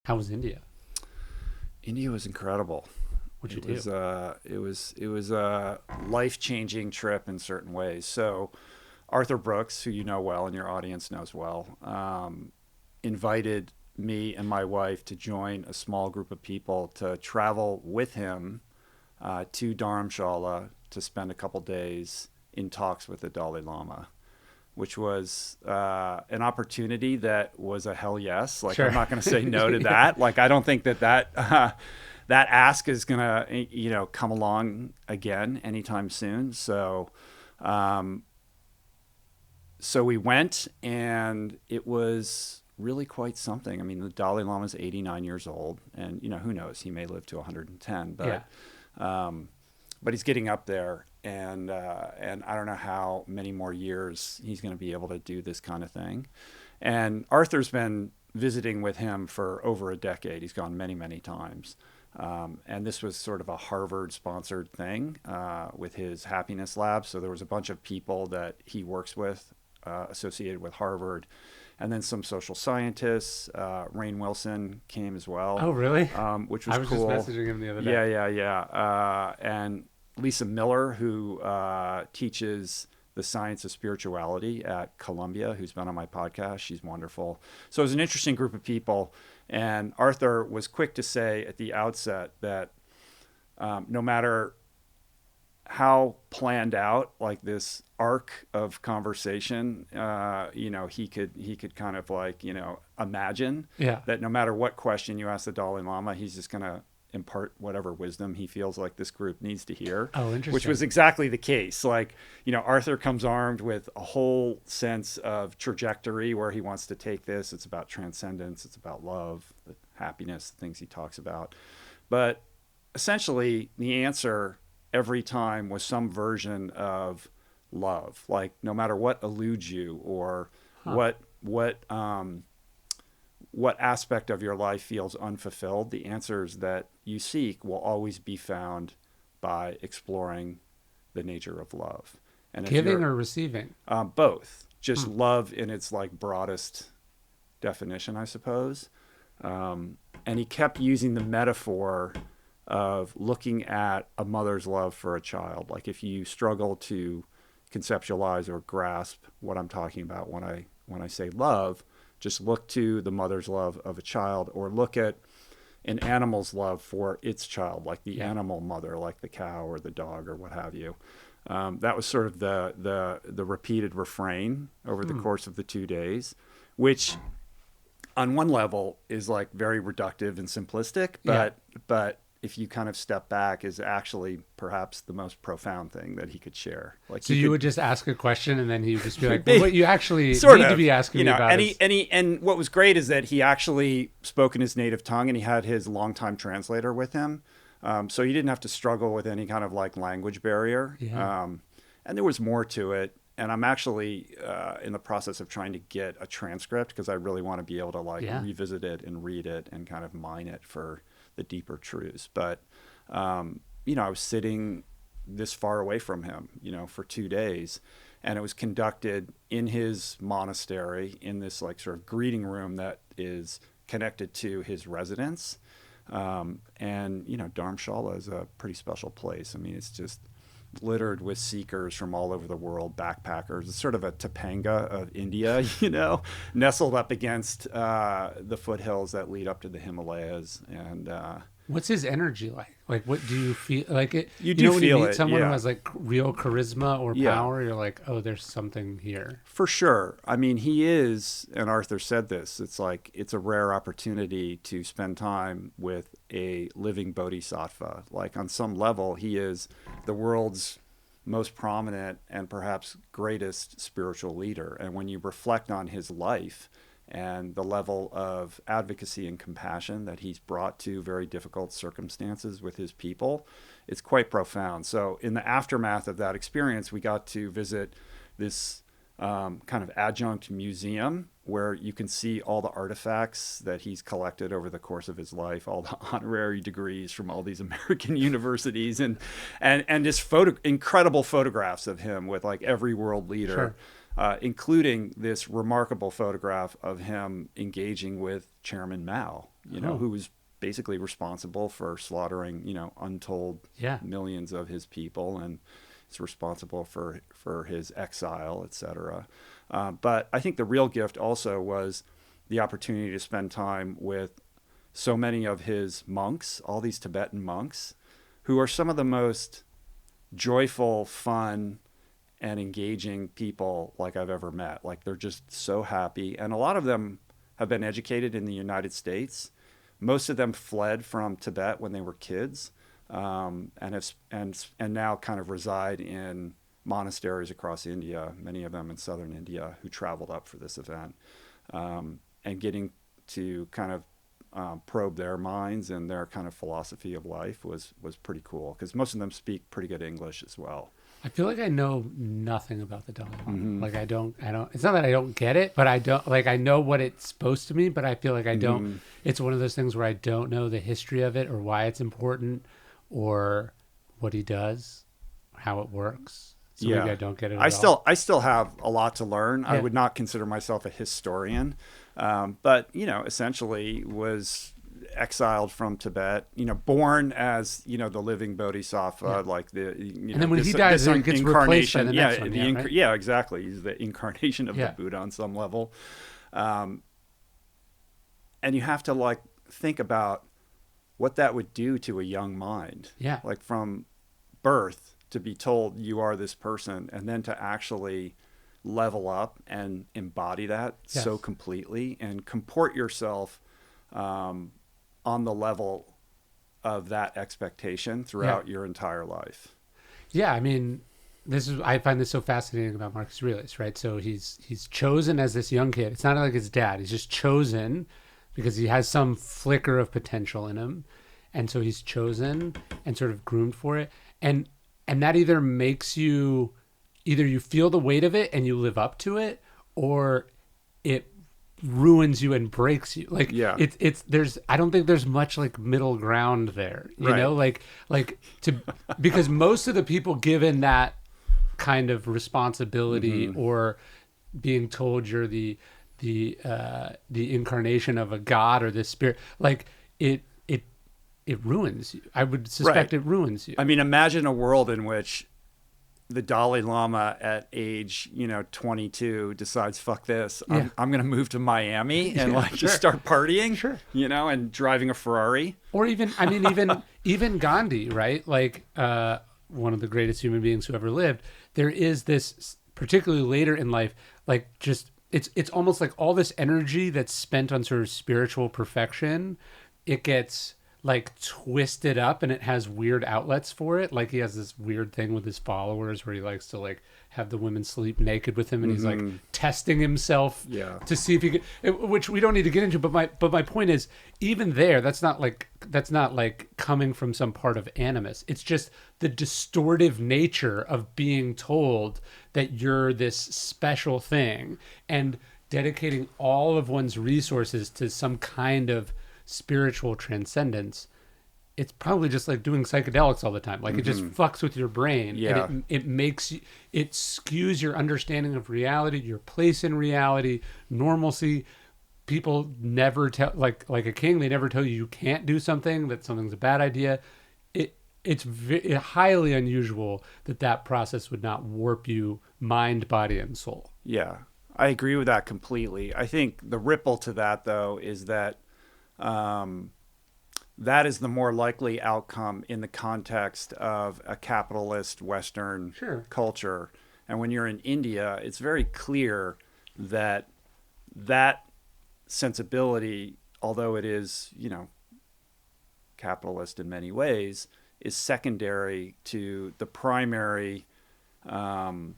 How was India? India was incredible. What'd It you was do? it was a life-changing trip in certain ways. So Arthur Brooks, who you know well and your audience knows well, invited me and my wife to join a small group of people to travel with him to Dharamshala to spend a couple days in talks with the Dalai Lama, which was an opportunity that was a hell yes. Like, I'm Sure. not going to say no to Yeah. that. Like, I don't think that ask is going to, come along again anytime soon. Um, so we went, and it was really quite something. I mean, the Dalai Lama is 89 years old, and who knows, he may live to 110, Yeah. um, but he's getting up there, and I don't know how many more years he's going to be able to do this kind of thing. And Arthur's been visiting with him for over a decade. He's gone many, many times. And this was sort of a Harvard sponsored thing with his happiness lab. So there was a bunch of people that he works with associated with Harvard. And then some social scientists. Rainn Wilson came as well, Oh, really? which I was was just cool. messaging him the other day. Yeah, yeah, yeah. And Lisa Miller, who teaches the science of spirituality at Columbia, who's been on my podcast. She's wonderful. So it was an interesting group of people. And Arthur was quick to say at the outset that no matter how planned out like this arc of conversation, he could kind of like, imagine Yeah. that no matter what question you ask the Dalai Lama, he's just going to impart whatever wisdom he feels like this group needs to hear, Oh, which interesting. was exactly the case. Like, Arthur comes armed with a whole sense of trajectory where he wants to take this. It's about transcendence. It's about love, the happiness, the things he talks about. But essentially the answer every time was some version of love. Like, no matter what eludes you, or Huh. what aspect of your life feels unfulfilled, the answers that you seek will always be found by exploring the nature of love. And if Giving you're or receiving? both, just Hmm. love in its like broadest definition, I suppose. And he kept using the metaphor of looking at a mother's love for a child. Like, if you struggle to conceptualize or grasp what I'm talking about when I say love, just look to the mother's love of a child, or look at an animal's love for its child, like the Yeah. animal mother, like the cow or the dog or what have you. That was sort of the repeated refrain over the Hmm. course of the 2 days, which on one level is like very reductive and simplistic, Yeah. but if you kind of step back, is actually perhaps the most profound thing that he could share. Like, So you you could would just ask a question and then he would just be like, well, what you actually sort need to of, be asking me about is. and what was great is that he actually spoke in his native tongue, and he had his longtime translator with him. So he didn't have to struggle with any kind of like language barrier. Yeah. And there was more to it. And I'm actually in the process of trying to get a transcript, because I really want to be able to like Yeah. revisit it and read it and kind of mine it for the deeper truths. But, I was sitting this far away from him, for 2 days. And it was conducted in his monastery, in this like sort of greeting room that is connected to his residence. And Dharamshala is a pretty special place. I mean, it's just littered with seekers from all over the world, backpackers. It's sort of a Topanga of India, nestled up against the foothills that lead up to the Himalayas. And What's his energy like? Like, what do you feel like it? you do When you feel meet it, someone who yeah. has like real charisma or Yeah. power, you're like, oh, there's something here. For sure. I mean, he is, and Arthur said this, it's like, it's a rare opportunity to spend time with a living bodhisattva. Like, on some level, he is the world's most prominent and perhaps greatest spiritual leader. And when you reflect on his life and the level of advocacy and compassion that he's brought to very difficult circumstances with his people, it's quite profound. So in the aftermath of that experience, we got to visit this kind of adjunct museum where you can see all the artifacts that he's collected over the course of his life, all the honorary degrees from all these American universities, and just incredible photographs of him with like every world leader. Sure. including this remarkable photograph of him engaging with Chairman Mao, who was basically responsible for slaughtering, untold millions of his people, and is responsible for his exile, etc. But I think the real gift also was the opportunity to spend time with so many of his monks, all these Tibetan monks, who are some of the most joyful, fun, and engaging people like I've ever met. Like, they're just so happy. And a lot of them have been educated in the United States. Most of them fled from Tibet when they were kids, and now kind of reside in monasteries across India, many of them in southern India, who traveled up for this event. And getting to kind of probe their minds and their kind of philosophy of life was pretty cool, because most of them speak pretty good English as well. I feel like I know nothing about the Dalai Lama. Like I don't, it's not that I don't get it, but I don't, like, I know what it's supposed to mean, but I feel like I don't, it's one of those things where I don't know the history of it or why it's important or what he does, how it works. So maybe I don't get it at all. I still have a lot to learn. Yeah. I would not consider myself a historian, but, essentially was exiled from Tibet, born as, the living bodhisattva, like and then when he dies, he gets replaced by the next one. Right? Exactly. He's the incarnation of the Buddha on some level. And you have to think about what that would do to a young mind. Yeah. Like, from birth to be told you are this person, and then to actually level up and embody that so completely and comport yourself on the level of that expectation throughout your entire life. Yeah, I mean, I find this so fascinating about Marcus Aurelius, right? So he's chosen as this young kid. It's not like his dad. He's just chosen because he has some flicker of potential in him. And so he's chosen and sort of groomed for it. And that either makes you feel the weight of it and you live up to it, or it ruins you and breaks you. I don't think there's much middle ground there, you know, because most of the people given that kind of responsibility or being told you're the incarnation of a god or this spirit, it ruins you. I would suspect it ruins you. I mean, imagine a world in which the Dalai Lama at age, 22 decides, fuck this. I'm going to move to Miami and just start partying, and driving a Ferrari. Or even Gandhi, right? One of the greatest human beings who ever lived. There is this, particularly later in life, it's almost like all this energy that's spent on sort of spiritual perfection, it gets twisted up and it has weird outlets for it. He has this weird thing with his followers where he likes to have the women sleep naked with him, and he's testing himself to see if he could, which we don't need to get into, but my point is, even there, that's not coming from some part of animus. It's just the distortive nature of being told that you're this special thing and dedicating all of one's resources to some kind of spiritual transcendence. It's probably just like doing psychedelics all the time. It just fucks with your brain. Yeah. And it skews your understanding of reality, your place in reality, normalcy. People never tell, like a king, they never tell you can't do something, that something's a bad idea. It's highly unusual that process would not warp you mind, body, and soul. Yeah, I agree with that completely. I think the ripple to that, though, is that that is the more likely outcome in the context of a capitalist Western culture. And when you're in India, it's very clear that sensibility, although it is, capitalist in many ways, is secondary to the primary kind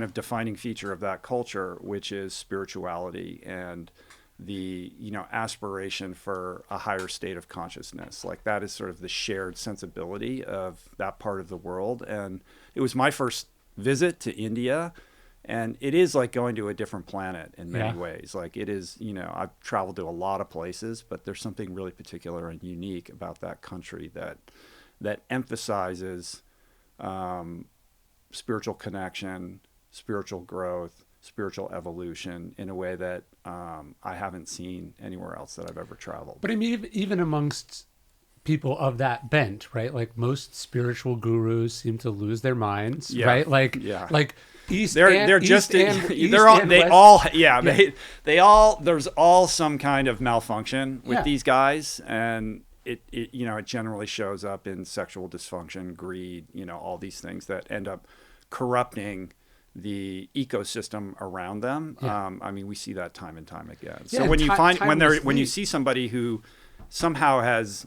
of defining feature of that culture, which is spirituality and the aspiration for a higher state of consciousness. That is sort of the shared sensibility of that part of the world. And it was my first visit to India, and it is like going to a different planet in many ways. It is, I've traveled to a lot of places, but there's something really particular and unique about that country that emphasizes spiritual connection, spiritual growth, spiritual evolution in a way that I haven't seen anywhere else that I've ever traveled. But I mean, even amongst people of that bent, right? Like most spiritual gurus seem to lose their minds, Yeah. right? Like, Yeah. like East. They're just East they're all and they West. all yeah, they all there's all some kind of malfunction with Yeah. these guys, and it you know, it generally shows up in sexual dysfunction, greed, you know, all these things that end up corrupting the ecosystem around them. Yeah. I mean, we see that time and time again. Yeah, So when you find time when was when you fleet. see somebody who somehow has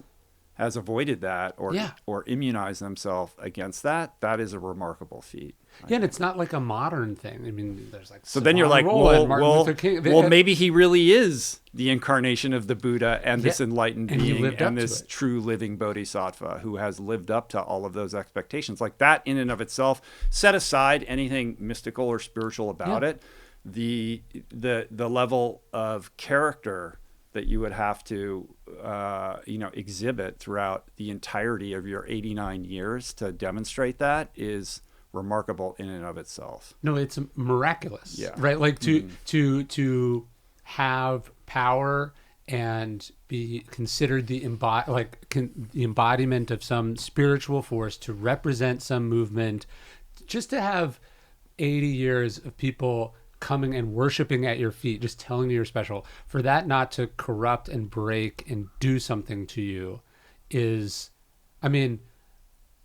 avoided that or Yeah. or immunized themselves against that, that is a remarkable feat. Yeah, and it's not like a modern thing. I mean, there's like So then you're like, Savonarola and Martin Luther King. well, maybe he really is the incarnation of the Buddha and this Yeah, enlightened and he being lived up and to this it. true living bodhisattva who has lived up to all of those expectations. Like that in and of itself, set aside anything mystical or spiritual about Yeah. it, the level of character that you would have to exhibit throughout the entirety of your 89 years to demonstrate that is remarkable in and of itself. No, it's miraculous. Yeah. Right. Like to have power and be considered the the embodiment of some spiritual force, to represent some movement, just to have 80 years of people coming and worshiping at your feet, just telling you you're special, for that not to corrupt and break and do something to you is, I mean,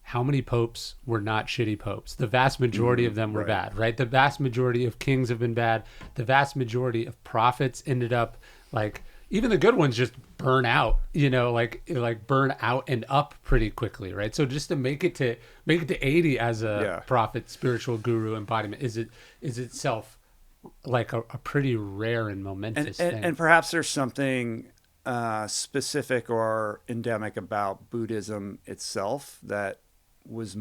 how many popes were not shitty popes? The vast majority of them were right. bad, right? The vast majority of kings have been bad. The vast majority of prophets ended up like, even the good ones just burn out, you know, like burn out and up pretty quickly, right? So just to make it to 80 as a Yeah. prophet, spiritual guru embodiment is itself like a pretty rare and momentous thing. And perhaps there's something specific or endemic about Buddhism itself that was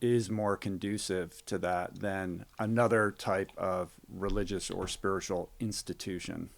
is more conducive to that than another type of religious or spiritual institution.